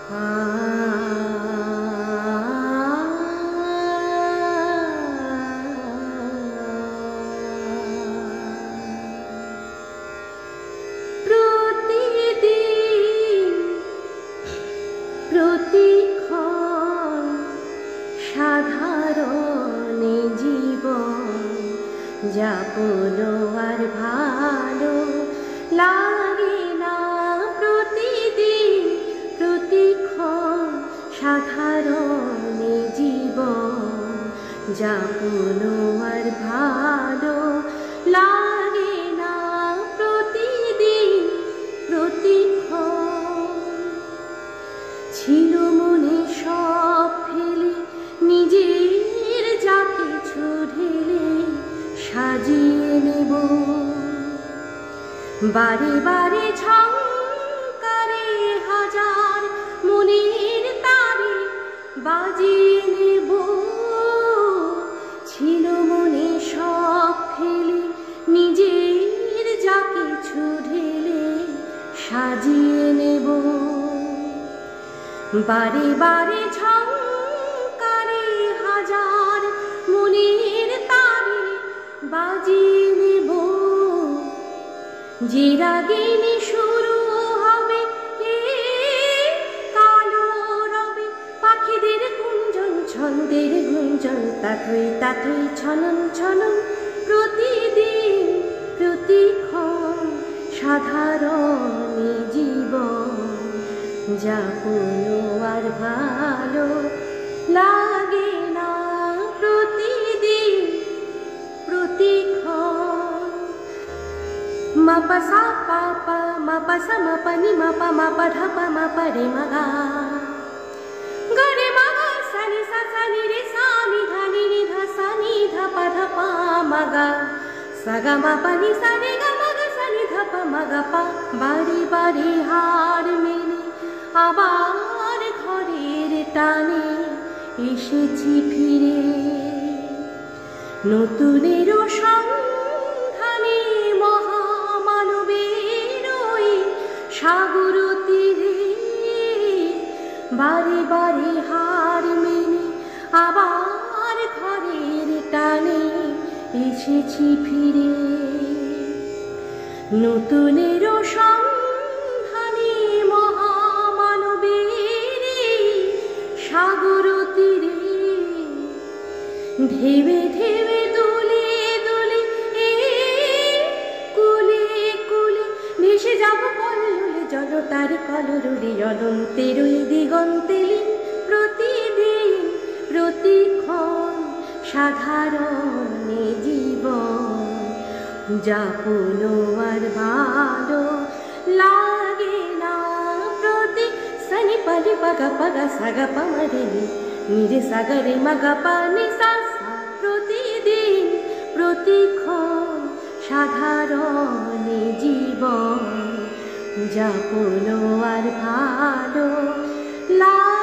প্রতিদিন প্রতিক্ষণ সাধারণ জীবন যাপন আর ভালো লাগে না। প্রতিদিন প্রতিক্ষণ সাধারণ জীবন যাপন আর ভালো লাগে না। প্রতিদিন প্রতিক্ষণ ছিল মনে সব ফেলে নিজের যা কিছু ঢেলে সাজিয়ে নেব। বারে বারে ঝংকারে হাজার মনের তারে বাজিয়ে নেব। ছিল মনে সব ফেলে নিজের যা কিছু ঢেলে সাজিয়ে নেব। বারে বারে ঝংকারে হাজার মনের তারে বাজিয়ে নেব। যে রাগিনী শুরু হবে কালো রবে পাখিদের গুঞ্জন ছন্দের গুঞ্জন তাথই তাথই ছনন ছনন। প্রতিদিন প্রতিক্ষণ সাধারণ জীবন যাপন আর ভালো লাগে না। প্রতিদিন প্রতিক্ষণ মাপা সা পা পা মাপা সা মাপা নি মাপা মাপা ধাপা মাপা রে মাগা গরে মাগা সানি সা সানি রে সানি ধানি নি ধা সানি ধাপা ধাপা মাগা সাগা মাপা নি সা রে গা মাগা সানি ধাপা মাগা পা। বাড়ি বাড়ি হার মেনে আবার ঘরের টানে এসেছি ফিরে। নতুনের সন্ধানে মহামানবের ওই সাগর তীরে। বারে বারে হার মেনে আবার ঘরের টানে এসেছি ফিরে। নতুনের সন্ধানে মহামানবের সাগর তীরে। ঢেবে ঢেবে দোলে দোলে কুলে কুলে ভেসে যাব কল্লোলে জলতার কলরুলি অনন্তের ওই দিগন্তেলি। প্রতিদিন প্রতিক্ষণ সাধারণ জীবন যাপন আর ভালো লাগে না। প্রতি সনি পালি পাগা পাগা সাগা পামারে নিরে সাগরে মাগা পানি সা সা। প্রতিদিন প্রতিক্ষণ সাধারণ জীবন যাপন আর ভালো লাগে।